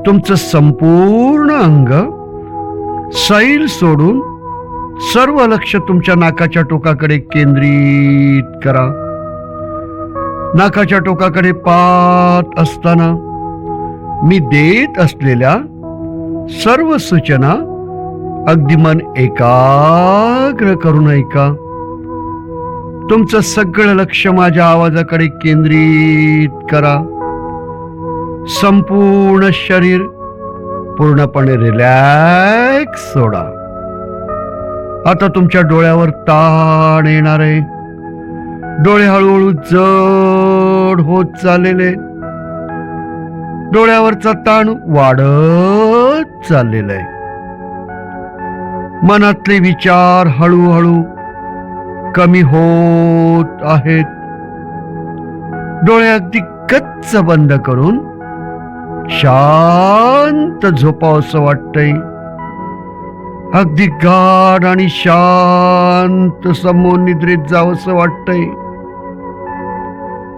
तुमचं संपूर्ण अंग सैल सोडून सर्व लक्ष तुमच्या नाकाच्या टोकाकडे केंद्रित करा. नाकाच्या टोकाकडे पाहत असताना मी देत असलेल्या सर्व सूचना अगदी मन एकाग्र करून ऐका. तुमचं सगळं लक्ष माझ्या आवाजाकडे केंद्रित करा. संपूर्ण शरीर पूर्णपणे रिलॅक्स सोडा. आता तुमच्या डोळ्यावर ताण येणार आहे. डोळे हळूहळू जड होत चाललेले. डोळ्यावरचा ताण वाढत चाललेला आहे. मनातले विचार हळूहळू कमी होत आहेत. डोळे अगदी गच्च बंद करून शांत झोपावंसं वाटतंय. अगदी गाढ आणि शांत समोर निद्रेत जावंसं वाटतंय.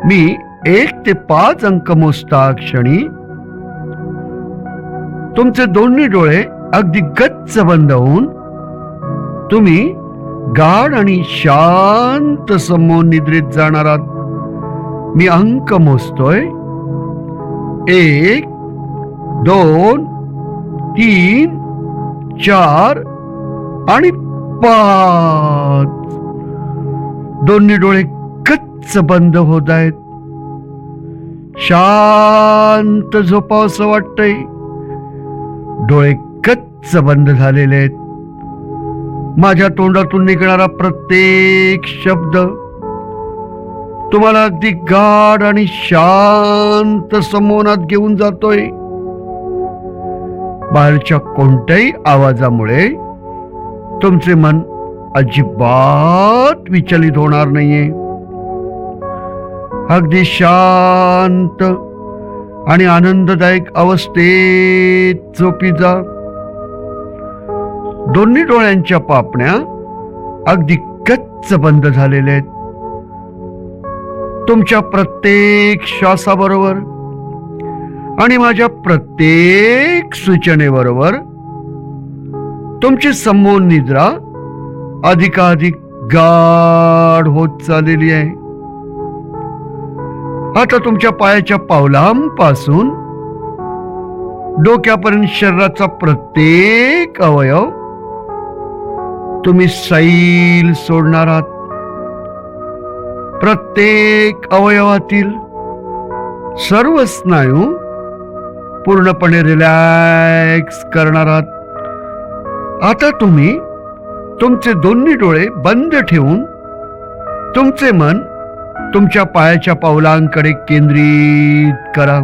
मी 1 ते 5 अंक मोजता क्षणी तुमचे दोन्ही डोळे अगदी गच्च बंद होऊन तुम्ही गाढ आणि शांत समोर निद्रेत जाणार आहात. मी अंक मोजतोय. 1 2 3 4 आणि 5. दोन्ही डोळे गच्च बंद होत आहेत. शांत झोपावंसं वाटतंय. डोळे गच्च बंद झालेले आहेत. माझ्या तोंडातून निघणारा प्रत्येक शब्द तुम्हाला अगदी गाढ आणि शांत समोनात घेऊन जातोय. बाहेरच्या कोणत्याही आवाजामुळे तुमचे मन अजिबात विचलित होणार नाहीये. अगदी शांत आणि आनंददायक अवस्थेत झोपी जा. दोन्ही डोळ्यांच्या पापण्या अगदी गच्च बंद झालेल्या आहेत. तुमच्या प्रत्येक श्वासाबरोबर आणि माझ्या प्रत्येक सूचनेबरोबर तुमची समोर निद्रा अधिकाधिक गाढ होत चाललेली आहे. आता तुमच्या पायाच्या पावलांपासून डोक्यापर्यंत शरीराचा प्रत्येक अवयव तुम्ही सैल सोडणार आहात. प्रत्येक अवयवातील सर्व स्नायू पूर्णपणे रिलॅक्स करणार आहात. आता तुम्ही तुमचे दोन्ही डोळे बंद ठेवून तुमचे मन तुमच्या पायाच्या पावलांकडे केंद्रित करा.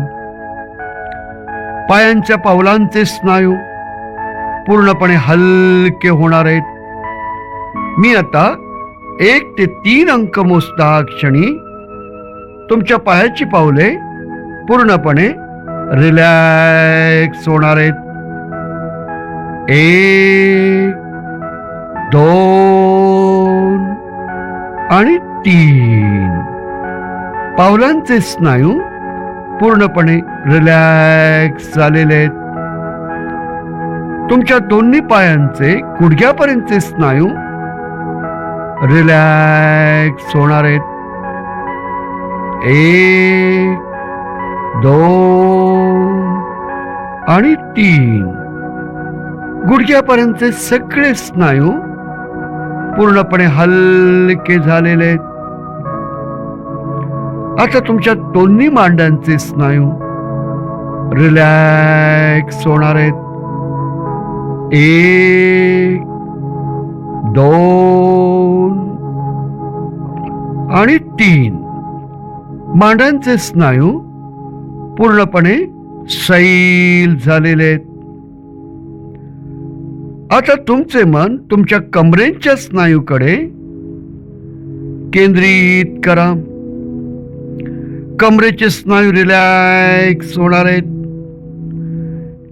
पायांच्या पावलांचे स्नायू पूर्णपणे हलके होणार आहेत. मी आता 1 ते 3 अंक मोजता क्षणी तुमच्या पायाची पावले पूर्णपणे रिलॅक्स होणार आहेत. 1 2 आणि 3. पावलांचे स्नायू पूर्णपणे रिलॅक्स झालेले आहेत. तुमच्या दोन्ही पायांचे गुडघ्यापर्यंतचे स्नायू रिलॅक्स होणार आहेत. 1 2 आणि 3. गुडघ्यापर्यंतचे सगळे स्नायू पूर्णपणे हलके झालेले आहेत. आता तुमच्या दोन्ही मांड्यांचे स्नायू रिलॅक्स होणार आहेत. 1 2 आणि 3. मांड्यांचे स्नायू पूर्णपणे सैल झालेले आहेत. आता तुमचे मन तुमच्या कमरेच्या स्नायूकडे केंद्रित करा. कमरेचे स्नायू रिलॅक्स होणार आहेत.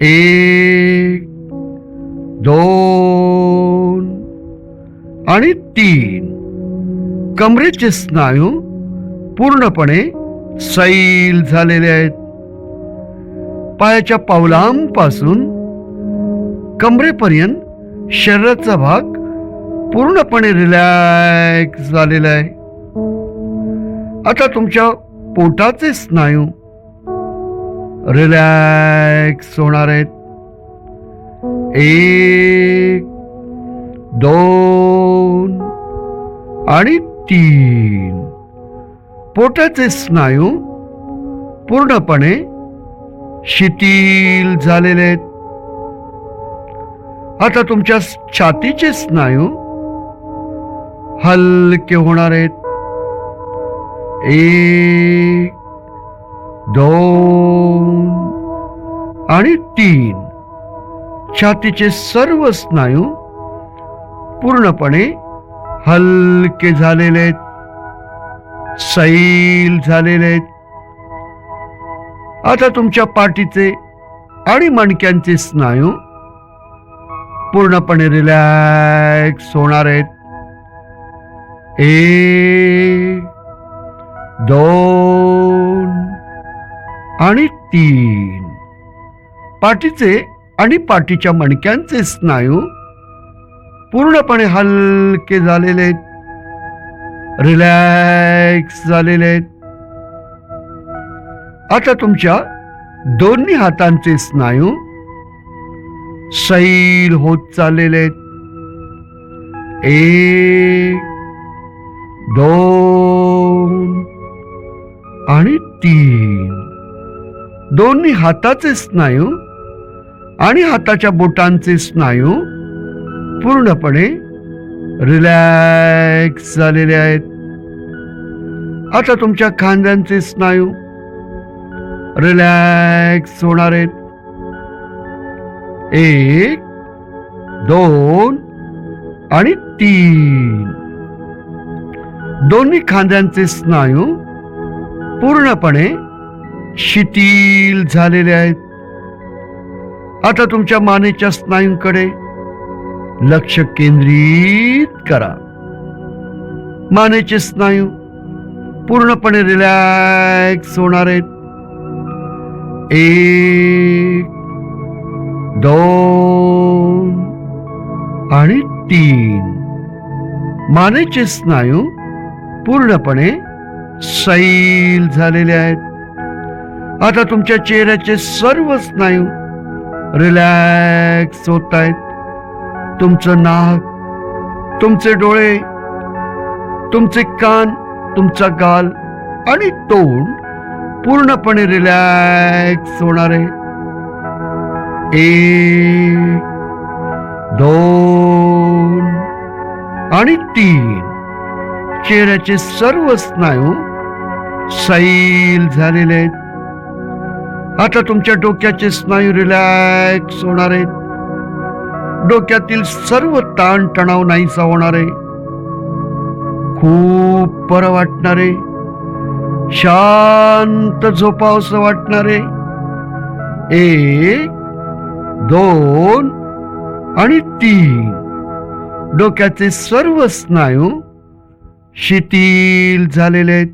1 2 आणि 3. कमरेचे स्नायू पूर्णपणे सैल झालेले आहेत. पायाच्या पावलांपासून कमरेपर्यंत शरीराचा भाग पूर्णपणे रिलॅक्स झालेला आहे. आता तुमच्या पोटाचे स्नायू रिलॅक्स होणार आहेत. 1, 2 आणि 3. पोटाचे स्नायू पूर्णपणे शिथिल झालेले आहेत. आता तुमच्या छातीचे स्नायू हलके होणार आहेत. 1, 2 आणि 3. छातीचे सर्व स्नायू पूर्णपणे हलके झालेले आहेत, सैल झालेले आहेत. आता तुमच्या पाठीचे आणि मणक्यांचे स्नायू पूर्णपणे रिलॅक्स होणार आहेत. 1, 2 आणि 3. पाठीचे आणि पाठीच्या मणक्यांचे स्नायू पूर्णपणे हलके झालेले आहेत, रिलॅक्स झालेले आहेत. आता तुमच्या दोन्ही हातांचे स्नायू सैल होत चाललेले आहेत. 1, 2 आणि 3. दोन्ही हाताचे स्नायू आणि हाताच्या बोटांचे स्नायू पूर्णपणे रिलॅक्स झालेले आहेत. आता तुमच्या खांद्यांचे स्नायू रिलॅक्स होणार आहेत. 1, 2 आणि 3. दोन्ही खांद्यांचे स्नायू पूर्णपणे शिथिल झालेले आहेत. आता तुमच्या मानेच्या स्नायूंकडे लक्ष केंद्रित करा. मानेचे स्नायू पूर्णपणे रिलॅक्स होणार आहेत. 1, 2 आणि 3. मानेचे स्नायू पूर्णपणे सैल झालेले आहेत. आता तुमच्या चेहऱ्याचे सर्व स्नायू रिलॅक्स होत आहेत. तुमचं नाक, तुमचे डोळे, तुमचे कान, तुमचा गाल आणि तोंड पूर्णपणे रिलॅक्स होणार आहे. 1, 2 आणि 3. चेहऱ्याचे सर्व स्नायू सैल झालेले आहेत. आता तुमच्या डोक्याचे स्नायू रिलॅक्स होणार आहेत. डोक्यातील सर्व ताण तणाव नाहीसा होणार आहे. खूप बरं वाटणार आहे. शांत झोपावंसं वाटणार आहे. 1, 2 आणि 3. डोक्याचे सर्व स्नायू शिथिल झालेले आहेत.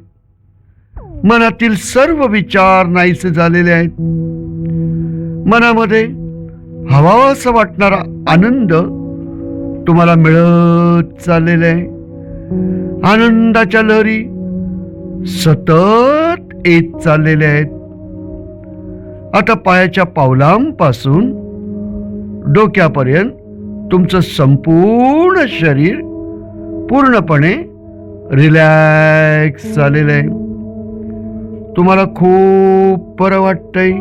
मनातील सर्व विचार नाहीसे झालेले आहेत. मनामध्ये हवाहवासा वाटणारा आनंद तुम्हाला मिळत चाललेला आहे. आनंदाच्या लहरी सतत येत चाललेल्या आहेत. आता पायाच्या पावलांपासून डोक्यापर्यंत तुमचं संपूर्ण शरीर पूर्णपणे रिलॅक्स झालेलं आहे. तुम्हाला खूप बरं वाटतंय.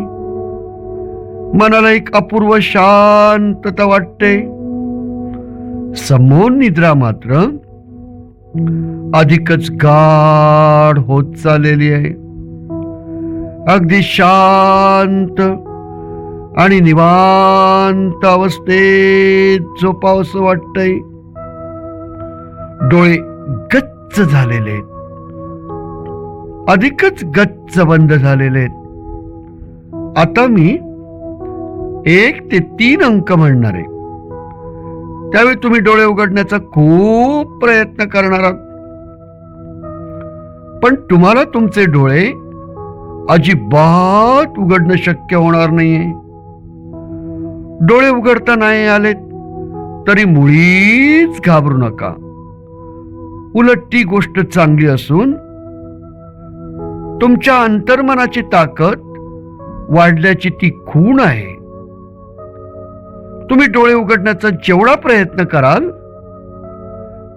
मनाला एक अपूर्व शांतता वाटते. समोर निद्रा मात्र अधिकच गाढ होत चाललेली आहे. अगदी शांत आणि निवांत अवस्थेत झोपावंसं वाटतंय. डोळे गच्च झालेले आहेत, अधिकच गच्च बंद झालेले आहेत. आता मी 1 ते 3 अंक म्हणणार आहे. त्यावेळी तुम्ही डोळे उघडण्याचा खूप प्रयत्न करणार आहात, पण तुम्हाला तुमचे डोळे अजिबात उघडणं शक्य होणार नाहीये. डोळे उघडता नाही आलेत तरी मुळीच घाबरू नका. उलट ती गोष्ट चांगली असून तुमच्या अंतर्मनाची ताकद वाढल्याची ती खूण आहे. तुम्ही डोळे उघडण्याचा जेवढा प्रयत्न कराल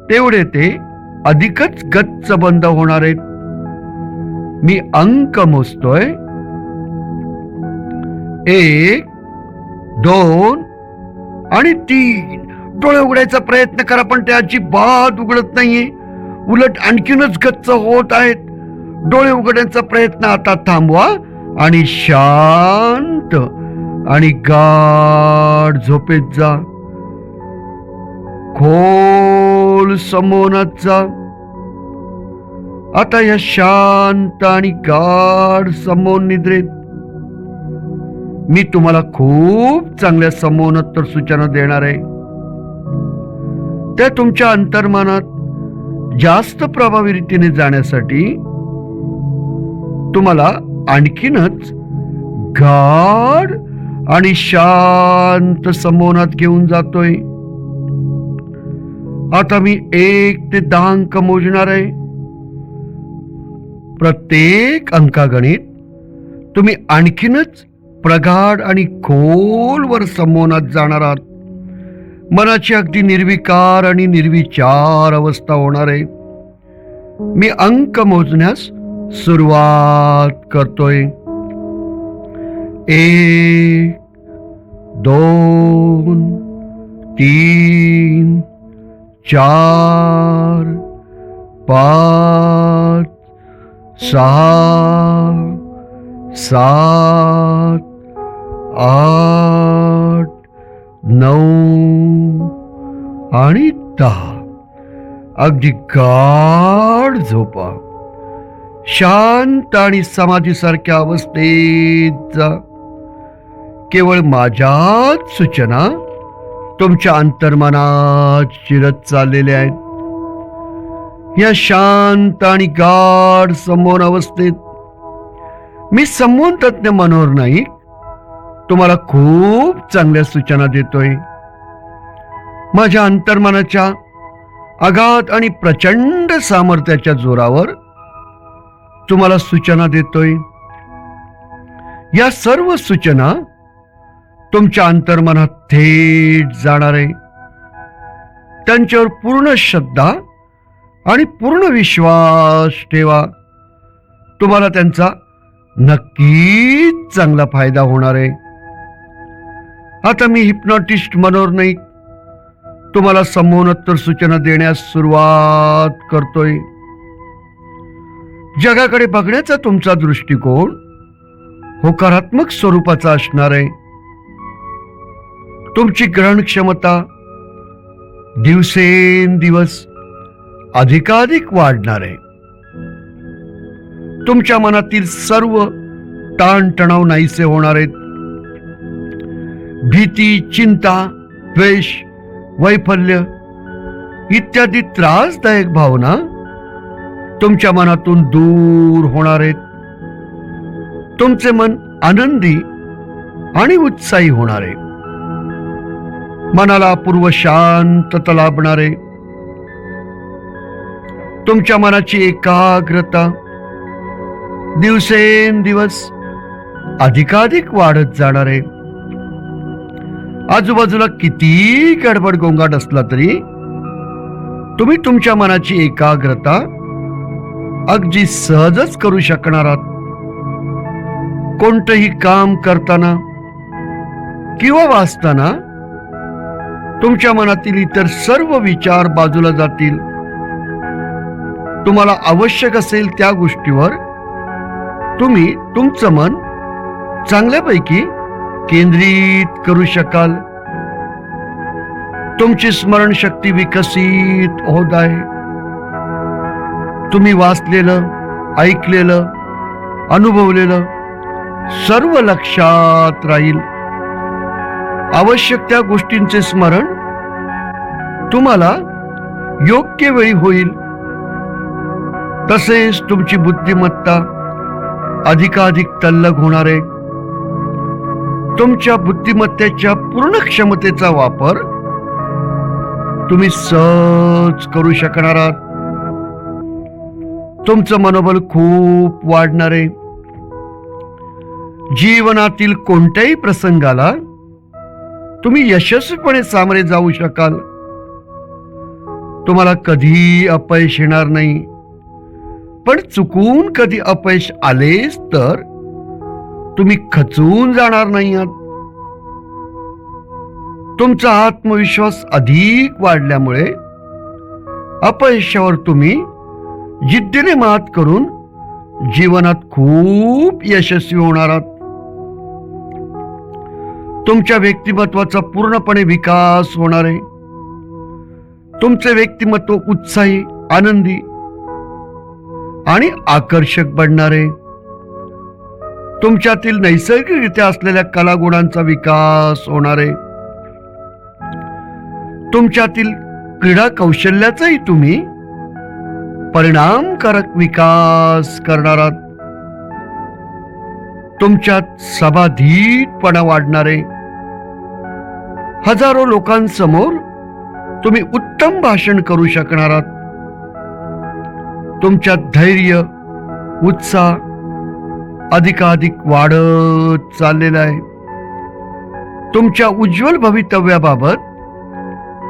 तेवढे ते अधिकच गच्च बंद होणार आहेत. मी अंक मोजतोय. 1, 2 आणि 3. डोळे उघडायचा प्रयत्न करा पण ते अजिबात उघडत नाहीये. उलट आणखीनच गच्च होत आहेत. डोळे उघडण्याचा प्रयत्न आता थांबवा आणि शांत आणि गाढ झोपेत जा. खोल समोनात जा. आता या शांत आणि गाढ समोन निद्रेत मी तुम्हाला खूप चांगल्या समोनोत्तर सूचना देणार आहे. त्या तुमच्या अंतर्मनात जास्त प्रभावी रीतीने जाण्यासाठी तुम्हाला आणखीनच गाढ आणि शांत समोनात घेऊन जातोय. आता मी 1 ते 10 अंक मोजणार आहे. प्रत्येक अंकागणित तुम्ही आणखीनच प्रगाढ आणि खोलवर समोनात जाणार आहात. मनाची अगदी निर्विकार आणि निर्विचार अवस्था होणार आहे. मी अंक मोजण्यास सुरुवात करतोय. 1, 2, 3, 4, 5, 6, 7, 8, 9 आणि 10. अगदी गाढ झोपा. शांत आणि समाधीसारख्या अवस्थेत जा. केवळ माझ्याच सूचना तुमच्या अंतर्मनात शिरत चाललेल्या आहेत. या शांत आणि गाढ समोन अवस्थेत मी समोन तज्ञ मनोहर नाईक तुम्हाला खूप चांगल्या सूचना देतोय. माझ्या अंतर्मनाच्या अगाध आणि प्रचंड सामर्थ्याच्या जोरावर तुम्हाला सूचना देतोय. या सर्व सूचना तुमच्या अंतर्मनात थेट जाणार आहे. त्यांच्यावर पूर्ण श्रद्धा आणि पूर्ण विश्वास ठेवा. तुम्हाला त्यांचा नक्कीच चांगला फायदा होणार आहे. आता मी हिप्नॉटिस्ट मनोहर नाईक तुम्हाला समोनोत्तर सूचना देण्यास सुरुवात करतोय. जगाकडे बघण्याचा तुमचा दृष्टिकोन होकारात्मक स्वरूपाचा असणार आहे. तुमची ग्रहण क्षमता दिवसेंदिवस अधिकाधिक वाढणार आहे. तुमच्या मनातील सर्व ताणतणाव नाहीसे होणार आहेत. भीती, चिंता, द्वेष, वैफल्य इत्यादी त्रासदायक भावना तुमच्या मनातून दूर होणार आहेत. तुमचे मन आनंदी आणि उत्साही होणार आहे. मनाला अपूर्व शांतता लाभणार आहे. तुमच्या मनाची एकाग्रता दिवसेंदिवस अधिकाधिक वाढत जाणार आहे. आजूबाजूला किती गडबड गोंगाट असला तरी तुम्ही तुमच्या मनाची एकाग्रता अगदी सहजच करू शकणार आहात. कोणतंही काम करताना किंवा वाचताना तुमच्या मनातील इतर सर्व विचार बाजूला जातील. तुम्हाला आवश्यक असेल त्या गोष्टीवर तुम्ही तुमचं मन चांगल्यापैकी केंद्रित करू शकाल. तुमची स्मरणशक्ती विकसित होत आहे. तुम्ही वाचलेलं, ऐकलेलं, अनुभवलेलं सर्व लक्षात राहील. आवश्यक त्या गोष्टींचे स्मरण तुम्हाला योग्य वेळी होईल. तसेच तुमची बुद्धिमत्ता अधिकाधिक तल्लख होणारे, तुमच्या बुद्धिमत्तेच्या पूर्ण क्षमतेचा वापर तुम्ही सहज करू शकणार आहात. तुमचं मनोबल खूप वाढणारे, जीवनातील कोणत्याही प्रसंगाला तुम्ही यशस्वीपणे सामोरे जाऊ शकाल. तुम्हाला कधी अपयश येणार नाही, पण चुकून कधी अपयश आलेच तर तुम्ही खचून जाणार नाही आहात. तुमचा आत्मविश्वास अधिक वाढल्यामुळे अपयशावर तुम्ही जिद्दीने मात करून जीवनात खूप यशस्वी होणार आहात. तुमच्या व्यक्तिमत्वाचा पूर्णपणे विकास होणार आहे. तुमचे व्यक्तिमत्व उत्साही, आनंदी आणि आकर्षक बनणार आहे. तुमच्यातील नैसर्गिकरित्या असलेल्या कलागुणांचा विकास होणार आहे. तुमच्यातील क्रीडा कौशल्याचाही तुम्ही परिणामकारक विकास करणार आहात. तुमच्यात सभाधीटपणा वाढणार आहे. हजारो लोकांसमोर तुम्ही उत्तम भाषण करू शकणार आहात. तुमच्यात धैर्य, उत्साह अधिकाधिक वाढत चाललेला आहे. तुमच्या उज्ज्वल भवितव्याबाबत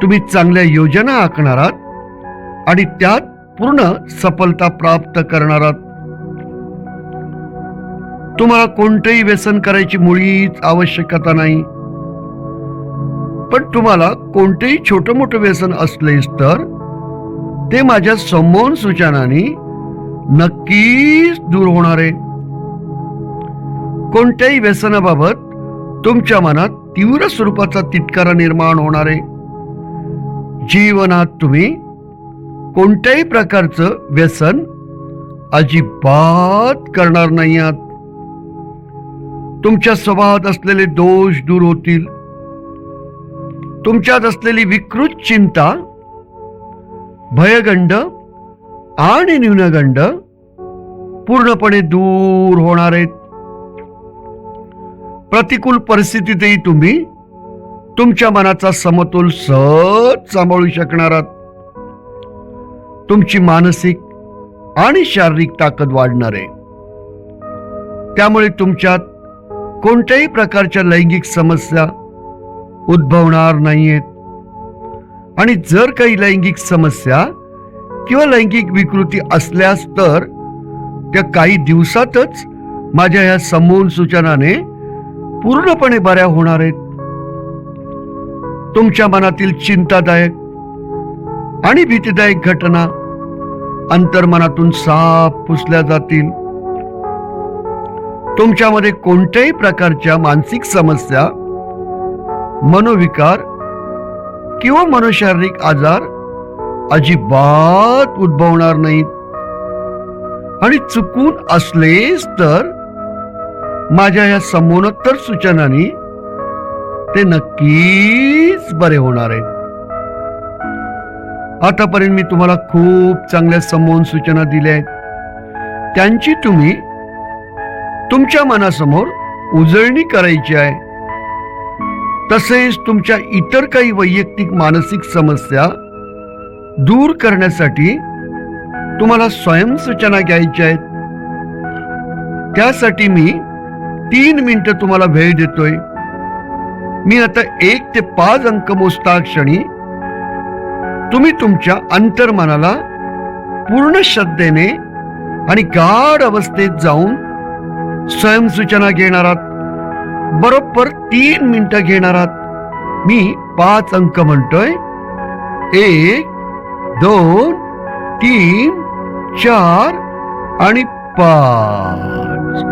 तुम्ही चांगल्या योजना आखणार आहात आणि त्यात पूर्ण सफलता प्राप्त करणार आहात. तुम्हाला कोणतेही व्यसन करायची मुळीच आवश्यकता नाही, पण तुम्हाला कोणतेही छोटं मोठं व्यसन असलेच तर ते माझ्या समोर सूचनांनी नक्कीच दूर होणार आहे. कोणत्याही व्यसनाबाबत तुमच्या मनात तीव्र स्वरूपाचा तिटकारा निर्माण होणार आहे. जीवनात तुम्ही कोणत्याही प्रकारचं व्यसन अजिबात करणार नाही आहात. तुमच्या स्वभावात असलेले दोष दूर होतील. तुमच्यात असलेली विकृत चिंता, भयगंड आणि न्यूनगंड पूर्णपणे दूर होणार आहेत. प्रतिकूल परिस्थितीतही तुम्ही तुमच्या मनाचा समतोल सहज सांभाळू शकणार आहात. तुमची मानसिक आणि शारीरिक ताकद वाढणार आहे. त्यामुळे तुमच्यात कोणत्याही प्रकारच्या लैंगिक समस्या उद्भवणार नाहीयेत. आणि जर काही लैंगिक समस्या किंवा लैंगिक विकृती असल्यास तर त्या काही दिवसातच माझ्या या समूल सूचनाने पूर्णपणे बऱ्या होणार आहेत. तुमच्या मनातील चिंतादायक आणि भीतीदायक घटना अंतर्मनातून साफ पुसल्या जातील. तुमच्यामध्ये कोणत्याही प्रकारच्या मानसिक समस्या, मनोविकार किंवा मनोशारीरिक आजार अजिबात उद्भवणार नाहीत. आणि चुकून असलेच तर माझ्या या समोनोत्तर सूचनांनी ते नक्कीच बरे होणार आहेत. आतापर्यंत मी तुम्हाला खूप चांगल्या समोन सूचना दिल्या आहेत. त्यांची तुम्ही तुमच्या मनासमोर उजळणी करायची आहे. तसेच तुमच्या इतर काही वैयक्तिक मानसिक समस्या दूर करण्यासाठी तुम्हाला स्वयंसूचना घ्यायच्या आहेत. त्यासाठी मी 3 मिनिटं तुम्हाला वेळ देतोय. मी आता 1 ते 5 अंक मोजता क्षणी तुम्ही तुमच्या अंतर्मनाला पूर्ण श्रद्धेने आणि गाढ अवस्थेत जाऊन स्वयंसूचना घेणार आहात. बरोबर 3 मिनिटं घेणार आहात. मी 5 अंक म्हणतोय. 1, 2, 3, 4 आणि 5.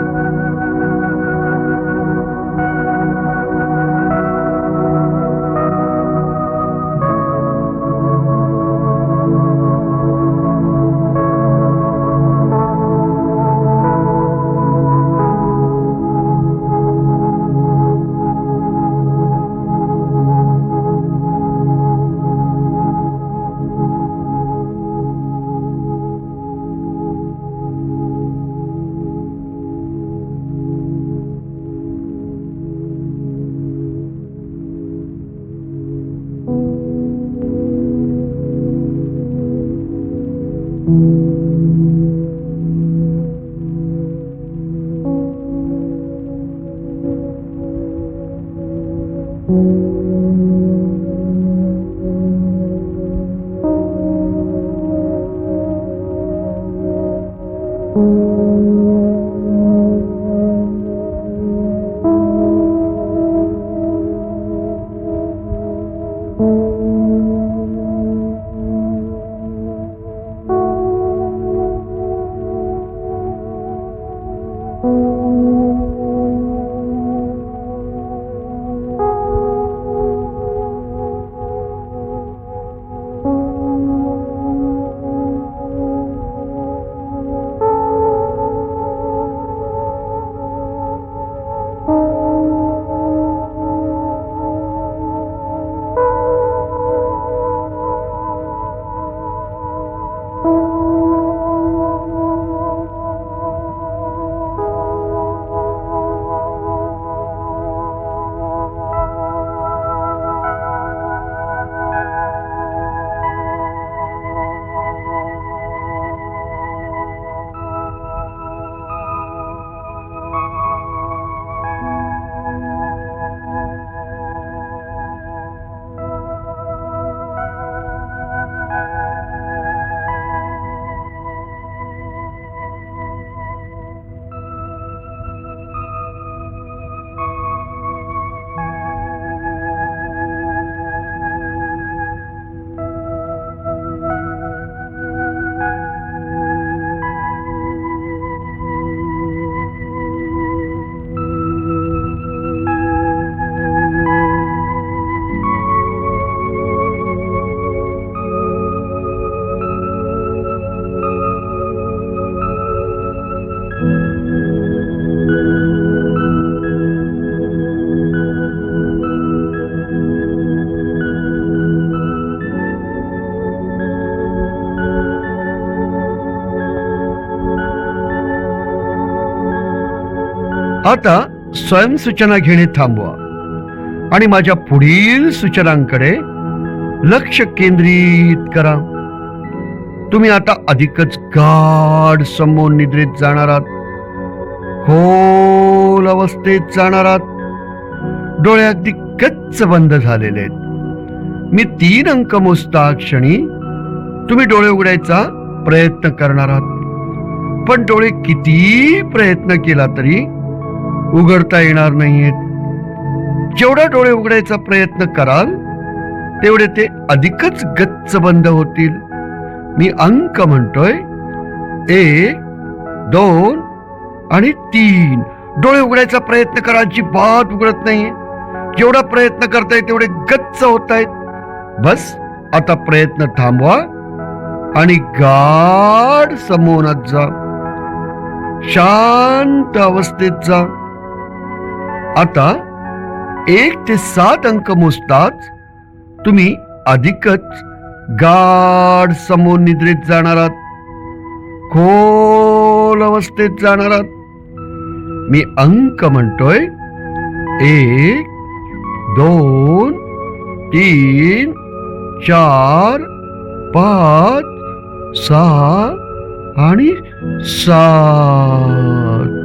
आता स्वयंसूचना घेणे थांबवा आणि माझ्या पुढील सूचनांकडे लक्ष केंद्रित करा. तुम्ही आता अधिकच गाढ समोर निद्रेत जाणार आहात, खोल अवस्थेत जाणार आहात. डोळे अगदी गच्च बंद झालेले आहेत. मी 3 अंक मोजता क्षणी तुम्ही डोळे उघडायचा प्रयत्न करणार आहात, पण डोळे किती प्रयत्न केला तरी उघडता येणार नाहीयेत. जेवढा डोळे उघडायचा प्रयत्न कराल तेवढे ते अधिकच गच्च बंद होतील. मी अंक म्हणतोय 1, 2 आणि 3. डोळे उघडायचा प्रयत्न करा, अजिबात उघडत नाहीये. जेवढा प्रयत्न करताय तेवढे गच्च होत आहेत. बस आता प्रयत्न थांबवा आणि गाढ समोनात जा, शांत अवस्थेत जा. आता 1 ते 7 अंक मोजताच तुम्ही अधिकच गाढ समोर निद्रेत जाणार आहात, खोल अवस्थेत जाणार आहात. मी अंक म्हणतोय 1, 2, 3, 4, 5, 6 आणि 7.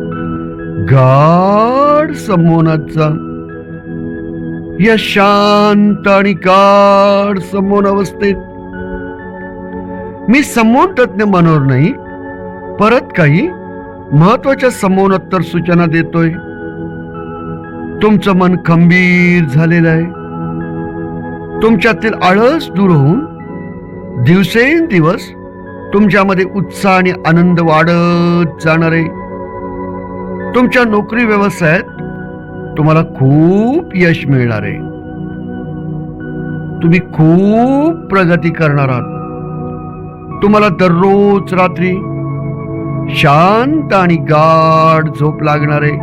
गाढ समोनात जा. या शांत आणि गाढ समोन अवस्थेत मी समोन तज्ञ मनोहर नाही, परत काही महत्वाच्या समोनोत्तर सूचना देतोय. तुमचं मन खंबीर झालेलं आहे. तुमच्यातील आळस दूर होऊन दिवसेंदिवस तुमच्यामध्ये उत्साह आणि आनंद वाढत जाणार आहे. तुमच्या नोकरी व्यवसायात तुम्हाला खूप यश मिळणार आहे. तुम्ही खूप प्रगती करणार आहात. तुम्हाला दररोज रात्री शांत आणि गाढ झोप लागणार आहे.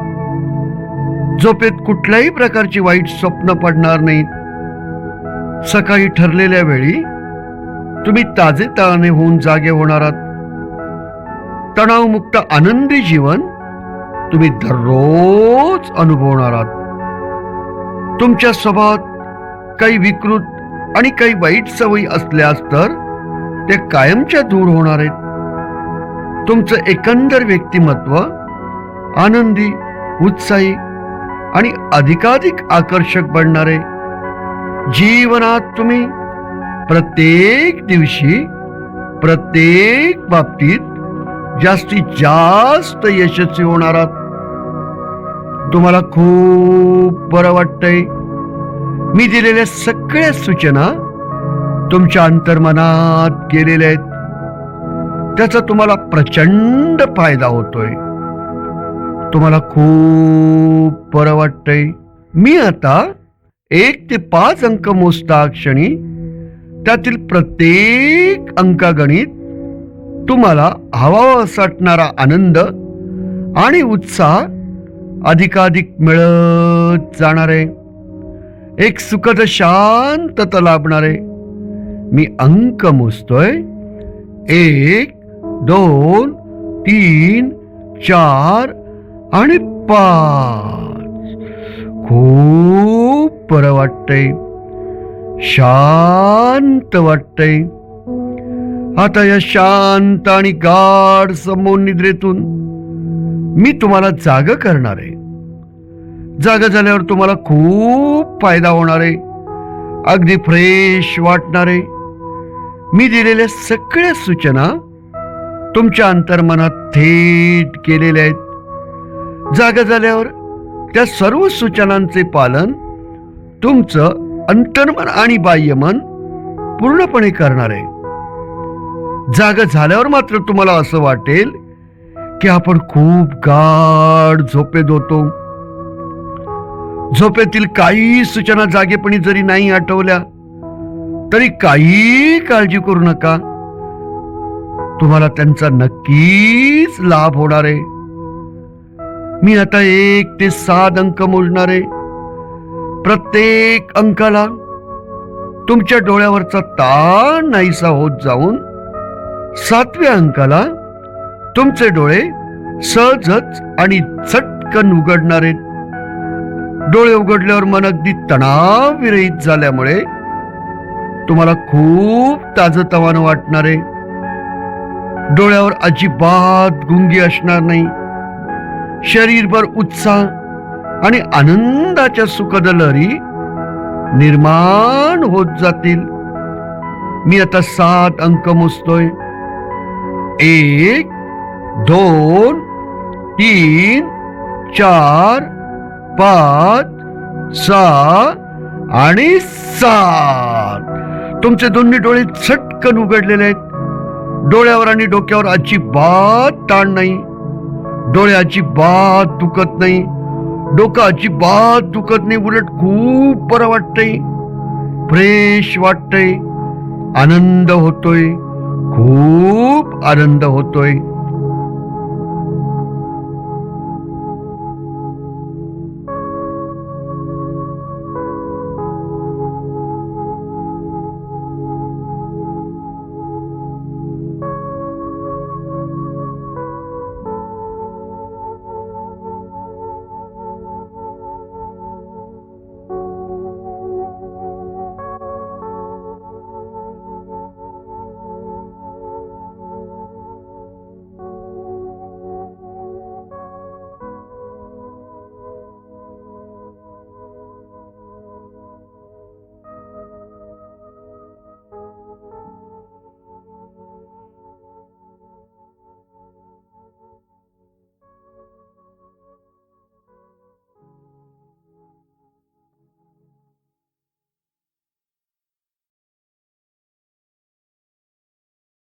झोपेत कुठल्याही प्रकारची वाईट स्वप्न पडणार नाहीत. सकाळी ठरलेल्या वेळी तुम्ही ताजेतवाने होऊन जागे होणार आहात. तणावमुक्त आनंदी जीवन तुम्ही दररोज अनुभवणार आहात. तुमच्या स्वभावात काही विकृत आणि काही वाईट सवयी असल्यास तर ते कायमच्या दूर होणार आहेत. तुमचं एकंदर व्यक्तिमत्व आनंदी, उत्साही आणि अधिकाधिक आकर्षक बनणार आहे. जीवनात तुम्ही प्रत्येक दिवशी, प्रत्येक बाबतीत जास्तीत जास्त यशस्वी होणार आहात. तुम्हाला खूप बरं वाटतंय. मी दिलेल्या सगळ्या सूचना तुमच्या अंतर्मनात गेलेल्या आहेत. त्याचा तुम्हाला प्रचंड फायदा होतोय. तुम्हाला खूप बरं वाटतंय. मी आता 1 ते 5 अंक मोजता क्षणी त्यातील प्रत्येक अंकागणित तुम्हाला हवा वाटणारा आनंद आणि उत्साह अधिकाधिक मिळत जाणार आहे. एक सुखद शांतता लाभणार आहे. मी अंक मोजतोय. 1, 2, 3, 4 आणि 5. खूप बरं वाटतंय. शांत वाटतंय. आता या शांत आणि गाढ समोन निद्रेतून मी तुम्हाला जाग करणार आहे. जाग झाल्यावर तुम्हाला खूप फायदा होणार आहे. अगदी फ्रेश वाटणार आहे. मी दिलेल्या सगळ्या सूचना तुमच्या अंतर्मनात थेट केलेल्या आहेत. जाग झाल्यावर त्या सर्व सूचनांचे पालन तुमचं अंतर्मन आणि बाह्यमन पूर्णपणे करणार आहे. जाग झाल्यावर मात्र तुम्हाला असं वाटेल की आपण खूप गाढ झोपेत होतो. झोपेतील काही सूचना जागेपणी जरी नाही आठवल्या तरी काही काळजी करू नका. तुम्हाला त्यांचा नक्कीच लाभ होणार आहे. मी आता 1 ते 7 अंक मोजणार आहे. प्रत्येक अंकाला तुमच्या डोळ्यावरचा ताण नाहीसा होत जाऊन 7व्या अंकाला तुमचे डोळे सहजच आणि झटकन उघडणार आहेत. डोळे उघडल्यावर मन अगदी तणाव विरहित झाल्यामुळे तुम्हाला खूप ताजतवानं वाटणार आहे. डोळ्यावर अजिबात गुंगी असणार नाही. शरीरभर उत्साह आणि आनंदाच्या सुखद लहरी निर्माण होत जातील. मी आता 7 अंक मोजतोय. 1, 2, 3, 4, 5, 6 आणि 7. तुमचे दोन्ही डोळे झटकन उघडलेले आहेत. डोळ्यावर आणि डोक्यावर अजिबात ताण नाही. डोळे अजिबात दुखत नाही. डोकं अजिबात दुखत नाही. उलट खूप बरं वाटतंय. फ्रेश वाटतंय. आनंद होतोय. खूप आनंद होतोय.